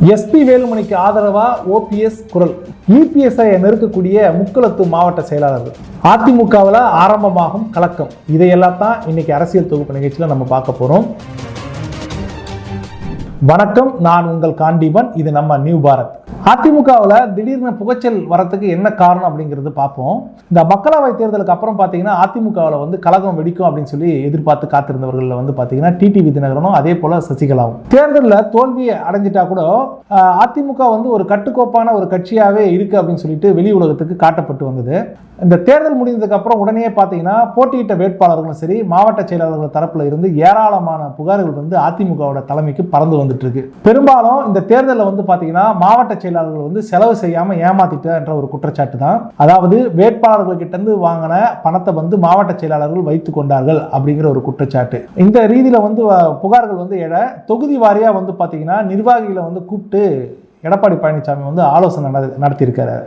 SP வேலுமணிக்கு ஆதரவா OPS குரல். இபிஎஸ்ஐ நெருக்கக்கூடிய முக்குளத்து மாவட்ட செயலாளர்கள். அதிமுகவில் ஆரம்பமாகும் கலக்கம். இதையெல்லாம் தான் இன்னைக்கு அரசியல் தொகுப்பு நிகழ்ச்சியில் நம்ம பார்க்க போறோம். வணக்கம், நான் உங்கள் காண்டீபன். இது நம்ம நியூ பாரத். அதிமுகவில் திடீர்னு புகைச்சல் வரத்துக்கு என்ன காரணம் அப்படிங்கிறது பார்ப்போம். இந்த மக்களவை தேர்தலுக்கு அப்புறம் பார்த்தீங்கன்னா அதிமுகவில் கலகம் வெடிக்கும் அப்படின்னு சொல்லி எதிர்பார்த்து காத்திருந்தவர்கள் பார்த்தீங்கன்னா டிடிவி தினகரனும் அதே போல சசிகலாவும் தேர்தலில் தோல்வியை அடைஞ்சிட்டா கூட அதிமுக ஒரு கட்டுக்கோப்பான ஒரு கட்சியாகவே இருக்கு அப்படின்னு சொல்லிட்டு வெளி உலகத்துக்கு காட்டப்பட்டு வந்தது. இந்த தேர்தல் முடிந்ததுக்கு அப்புறம் உடனே பார்த்தீங்கன்னா போட்டியிட்ட வேட்பாளர்களும் சரி, மாவட்ட செயலாளர்கள் தரப்புல இருந்து ஏராளமான புகார்கள் அதிமுகவோட தலைமைக்கு பறந்து வந்துட்டு இருக்கு. பெரும்பாலும் இந்த தேர்தலில் பார்த்தீங்கன்னா மாவட்ட செயலாளர்கள் செலவு செய்யாம ஏமாத்திட்டு என்ற ஒரு குற்றச்சாட்டு தான். அதாவது வேட்பாளர்கள் கிட்ட இருந்து வாங்கின பணத்தை மாவட்ட செயலாளர்கள் வைத்துக் கொண்டார்கள் அப்படிங்கிற ஒரு குற்றச்சாட்டு. இந்த ரீதியில புகார்கள் எழ தொகுதி வாரியா பார்த்தீங்கன்னா நிர்வாகிகளை கூப்பிட்டு எடப்பாடி பழனிசாமி ஆலோசனை நடத்தியிருக்காரு.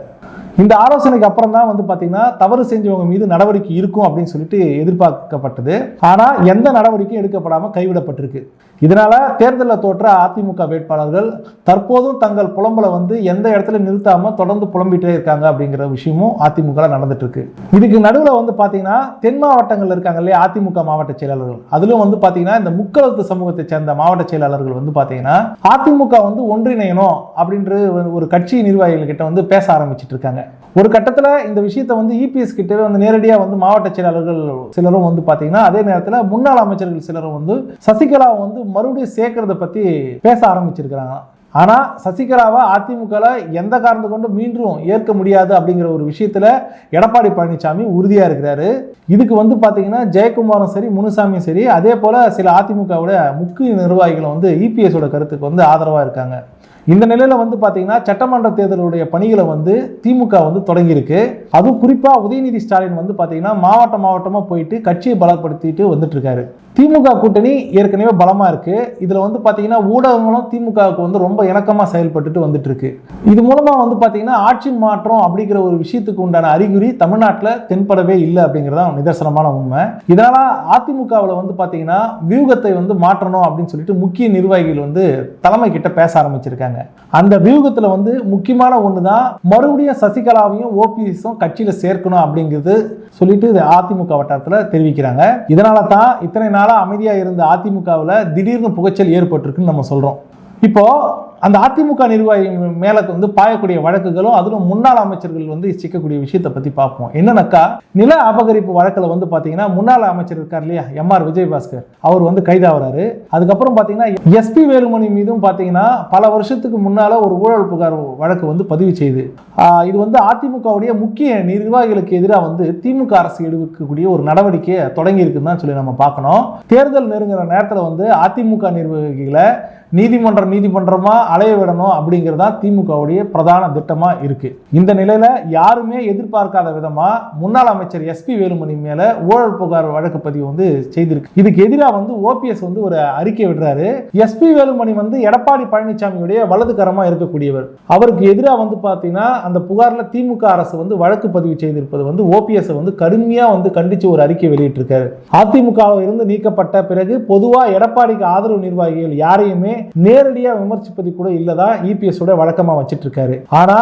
இந்த ஆலோசனைக்கு அப்புறம் தான் பார்த்தீங்கன்னா தவறு செஞ்சவங்க மீது நடவடிக்கை இருக்கும் அப்படின்னு சொல்லிட்டு எதிர்பார்க்கப்பட்டது. ஆனா எந்த நடவடிக்கையும் எடுக்கப்படாம கைவிடப்பட்டிருக்கு. இதனால தேர்தலில் தோற்ற அதிமுக வேட்பாளர்கள் தற்போதும் தங்கள் புலம்பலை எந்த இடத்துல நிறுத்தாம தொடர்ந்து புலம்பிட்டே இருக்காங்க அப்படிங்கிற விஷயமும் அதிமுக நடந்துட்டு இருக்கு. இதுக்கு நடுவில் பார்த்தீங்கன்னா தென் மாவட்டங்கள்ல இருக்காங்க இல்லையா அதிமுக மாவட்ட செயலாளர்கள். அதிலும் பார்த்தீங்கன்னா இந்த முக்குளத்து சமூகத்தை சேர்ந்த மாவட்ட செயலாளர்கள் பார்த்தீங்கன்னா அதிமுக ஒன்றிணையணும் அப்படின்ற ஒரு கட்சி நிர்வாகிகள் கிட்ட பேச ஆரம்பிச்சிட்டு இருக்காங்க. ஒரு கட்டத்தில் இந்த விஷயத்தை இபிஎஸ் கிட்டவே நேரடியாக மாவட்ட செயலாளர்கள் சிலரும் பார்த்தீங்கன்னா அதே நேரத்தில் முன்னாள் அமைச்சர்கள் சிலரும் சசிகலாவை மறுபடியும் சேர்க்கறத பத்தி பேச ஆரம்பிச்சிருக்கிறாங்க. ஆனா சசிகலாவை அதிமுக எந்த காரணத்தை கொண்டு மீண்டும் ஏற்க முடியாது அப்படிங்கிற ஒரு விஷயத்துல எடப்பாடி பழனிசாமி உறுதியா இருக்கிறாரு. இதுக்கு பாத்தீங்கன்னா ஜெயக்குமாரும் சரி, முனுசாமியும் சரி, அதே போல சில அதிமுகவோட முக்கிய நிர்வாகிகளும் இபிஎஸ் ஓட கருத்துக்கு ஆதரவா இருக்காங்க. இந்த நிலையில பாத்தீங்கன்னா சட்டமன்ற தேர்தலுடைய பணிகளை திமுக தொடங்கியிருக்கு. அதுவும் குறிப்பா உதயநிதி ஸ்டாலின் பாத்தீங்கன்னா மாவட்டமா போயிட்டு கட்சியை பலப்படுத்திட்டு வந்துட்டு இருக்காரு. திமுக கூட்டணி ஏற்கனவே பலமா இருக்கு. இதுல பாத்தீங்கன்னா ஊடகங்களும் திமுகவுக்கு ரொம்ப இணக்கமா செயல்பட்டு வந்துட்டு இருக்கு. இது மூலமா பாத்தீங்கன்னா ஆட்சி மாற்றம் அப்படிங்கிற ஒரு விஷயத்துக்கு உண்டான அறிகுறி தமிழ்நாட்டில் தென்படவே இல்லை அப்படிங்கிறதா நிதர்சனமான உண்மை. இதனால அதிமுகவில் பாத்தீங்கன்னா வியூகத்தை மாற்றணும் அப்படின்னு சொல்லிட்டு முக்கிய நிர்வாகிகள் தலைமை கிட்ட பேச ஆரம்பிச்சிருக்காங்க. அந்த வியூகத்துல முக்கியமான ஒண்ணுதான் மறுபடியும் சசிகலாவையும் ஓபிஎஸும் கட்சியில சேர்க்கணும் அப்படிங்கிறது சொல்லிட்டு அதிமுக வட்டாரத்தில் தெரிவிக்கிறாங்க. இதனால தான் இத்தனை நாளா அமைதியா இருந்த அதிமுகவில் திடீர்னு புகைச்சல் ஏற்பட்டிருக்குன்னு நம்ம சொல்றோம். இப்போ அந்த அதிமுக நிர்வாகி மேல பாயக்கூடிய வழக்குகளும் அதிலும் முன்னாள் அமைச்சர்கள் சிக்கக்கூடிய விஷயத்தை பத்தி பார்ப்போம். என்னன்னாக்கா நில அபகரிப்பு வழக்கில் பாத்தீங்கன்னா முன்னாள் அமைச்சர் இருக்கார் இல்லையா எம்ஆர் விஜயபாஸ்கர், அவர் கைதாகிறாரு. அதுக்கப்புறம் பாத்தீங்கன்னா எஸ்பி வேலுமணி மீதும் பாத்தீங்கன்னா பல வருஷத்துக்கு முன்னால ஒரு ஊழல் புகார் வழக்கு பதிவு செய்து இது அதிமுகவுடைய முக்கிய நிர்வாகிகளுக்கு எதிராக திமுக அரசு எடுக்கக்கூடிய ஒரு நடவடிக்கையை தொடங்கி இருக்குன்னு தான் சொல்லி நம்ம பார்க்கணும். தேர்தல் நெருங்குற நேரத்தில் அதிமுக நிர்வாகிகளை நீதிமன்றமா அலைய விடணும் அப்படிங்கிறதா திமுகவுடைய பிரதான திட்டமா இருக்கு. இந்த நிலையில யாருமே எதிர்பார்க்காத விதமா முன்னாள் அமைச்சர் எஸ்பி வேலுமணி மேல ஊழல் புகார் வழக்கு பதிவு செய்திருக்கு. இதுக்கு எதிராக ஓபிஎஸ் ஒரு அறிக்கை விடுறாரு. எஸ்பி வேலுமணி எடப்பாடி பழனிசாமியுடைய வலதுகரமா இருக்கக்கூடியவர். அவருக்கு எதிராக பாத்தீங்கன்னா அந்த புகார்ல திமுக அரசு வழக்கு பதிவு செய்திருப்பது ஓபிஎஸ் கடுமையா கண்டிச்சு ஒரு அறிக்கை வெளியிட்டிருக்காரு. அதிமுகவில் இருந்து நீக்கப்பட்ட பிறகு பொதுவா எடப்பாடிக்கு ஆதரவு நிர்வாகிகள் யாரையுமே நேரடியா விமர்சிப்பது கூட இல்லதா இபிஎஸ் ஓட வழக்கமா வச்சிட்டு இருக்காரு. ஆனா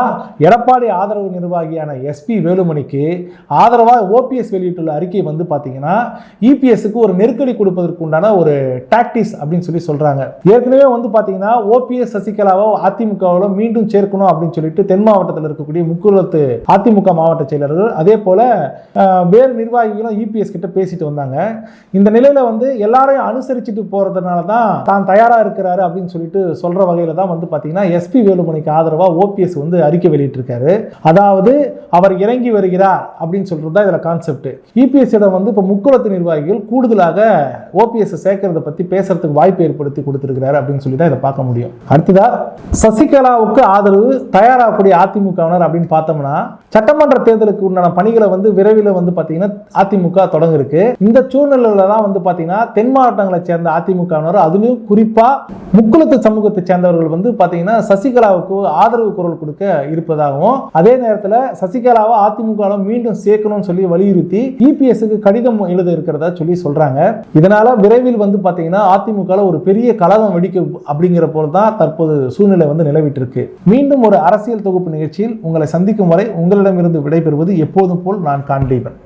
எடப்பாடி ஆதரவு நிர்வாகியான எஸ்பி வேலுமணிக்கு ஆதரவா ஓபிஎஸ் வெளியிட்டுள்ள அறிக்கை பாத்தீங்கன்னா இபிஎஸ்க்கு ஒரு நெருக்கடி கொடுப்பதற்கு உண்டான ஒரு டாக்டிக்ஸ் அப்படின்னு சொல்லி சொல்றாங்க. ஏற்கனவே பாத்தீங்கன்னா ஓபிஎஸ் சசிகலாவை அதிமுகவில் மீண்டும் சேர்க்கணும் அப்படின்னு சொல்லிட்டு தென் மாவட்டத்தில் இருக்கக்கூடிய முக்குளத்து அதிமுக மாவட்ட செயலர்கள் அதே போல வேறு நிர்வாகிகளும் இபிஎஸ் கிட்ட பேசிட்டு வந்தாங்க. இந்த நிலையில எல்லாரையும் அனுசரிச்சுட்டு போறதுனால தான் தயாரா இருக்கிறாரு அப்படின்னு சொல்லிட்டு சொல்ற வகையில தான் பாத்தீங்கன்னா எஸ்பி வேலுமணிக்கு ஆதரவா ஓபிஎஸ் அறிக்கை வெளியிட்டிருக்காரு. அதாவது அவர் இறங்கி வருகிறார் அப்படின்னு சொல்றது தான் இதுல கான்செப்ட். இபிஎஸ் இடம் இப்ப முக்குளத்து நிர்வாகிகள் கூடுதலாக ஓபிஎஸ் சேர்க்கறத பத்தி பேசுறதுக்கு வாய்ப்பு ஏற்படுத்தி கொடுத்திருக்கிறாரு அப்படின்னு சொல்லி தான் இதை பார்க்க முடியும். அடுத்ததா சசிகலாவுக்கு ஆதரவு தயாராகக்கூடிய அதிமுகவினர் அப்படின்னு பார்த்தோம்னா சட்டமன்ற தேர்தலுக்கு உண்டான பணிகளை வந்து விரைவில் வந்து பாத்தீங்கன்னா அதிமுக தொடங்க இருக்கு. இந்த சூழ்நிலையில தான் வந்து பாத்தீங்கன்னா தென் மாவட்டங்களை சேர்ந்த அதிமுகவினர், அதுலயும் குறிப்பா முக்குளத்து சமூகத்தை சேர்ந்தவர்கள் வந்து பாத்தீங்கன்னா சசிகலாவுக்கு ஆதரவு குரல் கொடுக்க இருப்பதாகவும், அதே நேரத்தில் சசிகலாவை அதிமுக மீண்டும் சேர்க்கணும்னு சொல்லி வலியுறுத்தி இபிஎஸ்க்கு கடிதம் எழுத இருக்கிறதா சொல்லி சொல்றாங்க. இதனால விரைவில் வந்து பாத்தீங்கன்னா அதிமுக ஒரு பெரிய கலகம் வெடிக்க அப்படிங்கிற போல தான் தற்போது சூழ்நிலை வந்து நிலவிட்டு இருக்கு. மீண்டும் ஒரு அரசியல் தொகுப்பு நிகழ்ச்சியில் உங்களை சந்திக்கும் வரை உங்களிடமிருந்து விடைபெறுவது எப்போதும் போல் நான் காண்டீபன்.